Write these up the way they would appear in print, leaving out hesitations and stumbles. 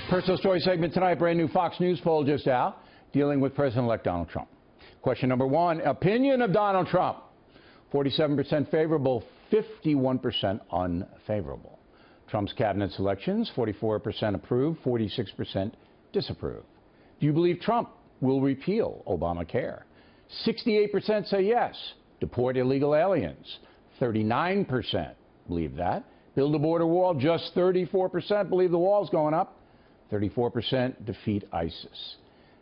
Personal story segment tonight, brand new Fox News poll just out, dealing with President-elect Donald Trump. Question number one, opinion of Donald Trump. 47% favorable, 51% unfavorable. Trump's cabinet selections, 44% approve, 46% disapprove. Do you believe Trump will repeal Obamacare? 68% say yes. Deport illegal aliens. 39% believe that. Build a border wall, just 34% believe the wall's going up. 34% defeat ISIS.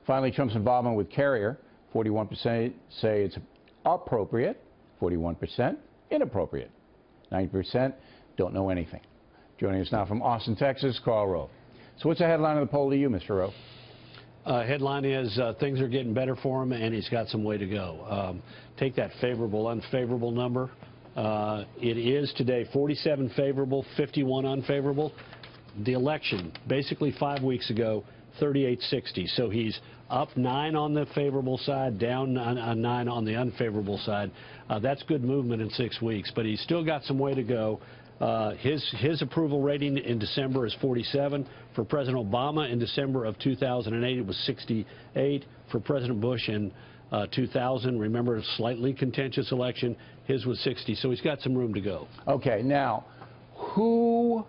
Finally, Trump's involvement with Carrier, 41% say it's appropriate, 41% inappropriate, 90% don't know anything. Joining us now from Austin, Texas, Karl Rove. So what's the headline of the poll to you, Mr. Rove? Headline is things are getting better for him, and he's got some way to go. Take that favorable, unfavorable number. It is today 47 favorable, 51 unfavorable. The election, basically 5 weeks ago, 38-60. So he's up 9 on the favorable side, down 9 on the unfavorable side. That's good movement in 6 weeks, but he's still got some way to go. His approval rating in December is 47. For President Obama in December of 2008, it was 68. For President Bush in 2000, remember, a slightly contentious election, his was 60. So he's got some room to go. Okay, now, who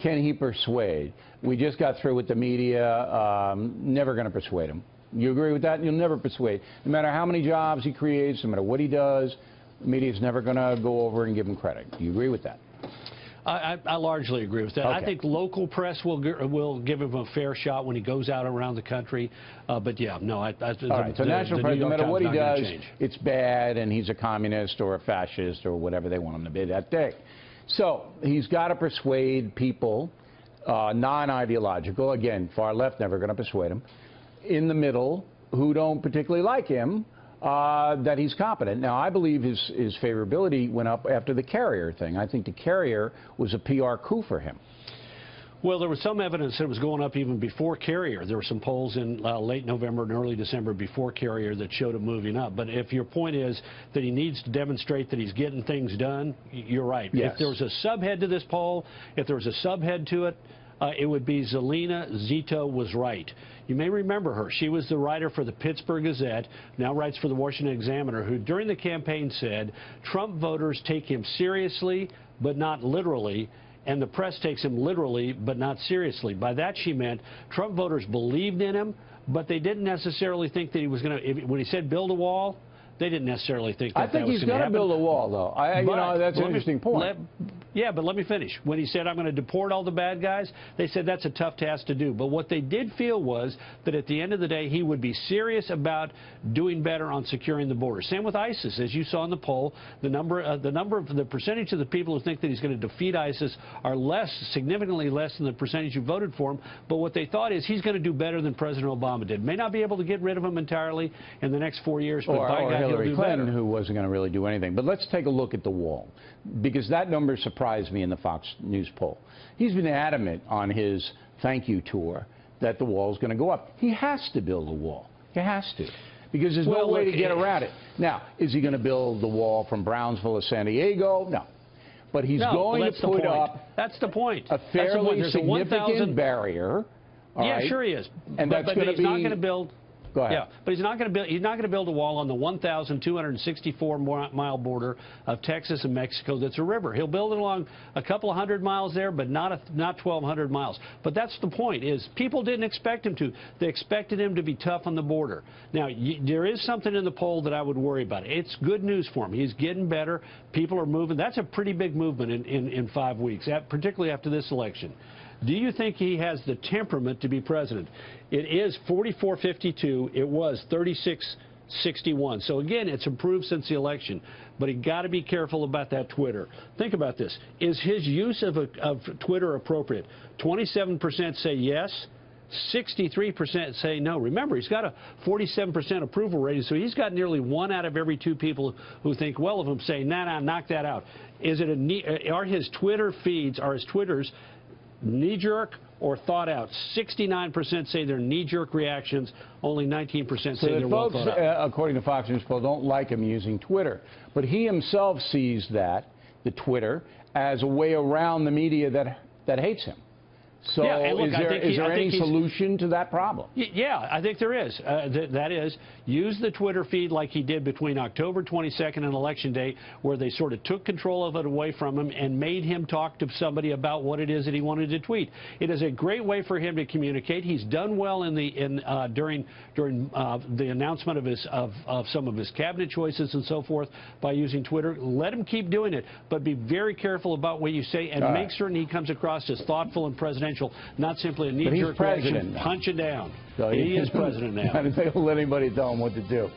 can he persuade? We just got through with the media, never going to persuade him. You agree with that? You'll never persuade. No matter how many jobs he creates, no matter what he does, the media's never going to go over and give him credit. Do you agree with that? I largely agree with that. Okay. I think local press will give him a fair shot when he goes out around the country. But yeah, no. All right, so national press, no matter what he does, it's bad, and he's a communist or a fascist or whatever they want him to be that day. So he's got to persuade people, non-ideological, again, far left, never going to persuade him, in the middle, who don't particularly like him, that he's competent. Now, I believe his favorability went up after the Carrier thing. I think the Carrier was a PR coup for him. Well, there was some evidence that it was going up even before Carrier. There were some polls in late November and early December before Carrier that showed it moving up. But if your point is that he needs to demonstrate that he's getting things done, you're right. Yes. If there was a subhead to this poll, if there was a subhead to it, it would be Zelina Zito was right. You may remember her. She was the writer for the Pittsburgh Gazette, now writes for the Washington Examiner, who during the campaign said Trump voters take him seriously but not literally, and the press takes him literally but not seriously. By that she meant Trump voters believed in him, but they didn't necessarily think that he was going to, when he said build a wall, they didn't necessarily think that that was going to happen. I think he's going to build a wall, though. You know, that's an interesting point. Yeah, but let me finish. When he said, I'm going to deport all the bad guys, they said that's a tough task to do. But what they did feel was that at the end of the day, he would be serious about doing better on securing the border. Same with ISIS. As you saw in the poll, the percentage of the people who think that he's going to defeat ISIS are significantly less than the percentage who voted for him. But what they thought is he's going to do better than President Obama did. May not be able to get rid of him entirely in the next 4 years, but by God, Hillary Clinton, who wasn't going to really do anything. But let's take a look at the wall, because that number surprised me in the Fox News poll. He's been adamant on his thank you tour that the wall is going to go up. He has to build a wall. He has to, because there's no way to get around it. Now, is he going to build the wall from Brownsville to San Diego? No. But he's going to put up that's the point. A fairly significant barrier. Yeah, sure he is. And that's going to be... not going to build... Go ahead. Yeah, but he's not going to build a wall on the 1,264-mile border of Texas and Mexico that's a river. He'll build it along a couple of 100 miles there, but not 1,200 miles. But that's the point, is people didn't expect him to. They expected him to be tough on the border. Now, there is something in the poll that I would worry about. It's good news for him. He's getting better. People are moving. That's a pretty big movement in 5 weeks, particularly after this election. Do you think he has the temperament to be president? It is 44-52. It was 36-61. So, again, it's improved since the election. But you got to be careful about that Twitter. Think about this. Is his use of Twitter appropriate? 27% say yes. 63% say no. Remember, he's got a 47% approval rating, so he's got nearly 1 out of every 2 people who think well of him saying, nah, knock that out. Is it are his Twitter feeds, are his Twitters knee-jerk or thought out? 69% say they're knee-jerk reactions. Only 19% say they're well thought out. According to Fox News poll, don't like him using Twitter. But he himself sees the Twitter, as a way around the media that hates him. So Yeah, and look, is there any solution to that problem? Yeah, I think there is. That is, use the Twitter feed like he did between October 22nd and Election Day, where they sort of took control of it away from him and made him talk to somebody about what it is that he wanted to tweet. It is a great way for him to communicate. He's done well during the announcement of some of his cabinet choices and so forth by using Twitter. Let him keep doing it, but be very careful about what you say and make certain he comes across as thoughtful and presidential, not simply a knee-jerk reaction, punching down. So he is president now. I don't let anybody tell him what to do.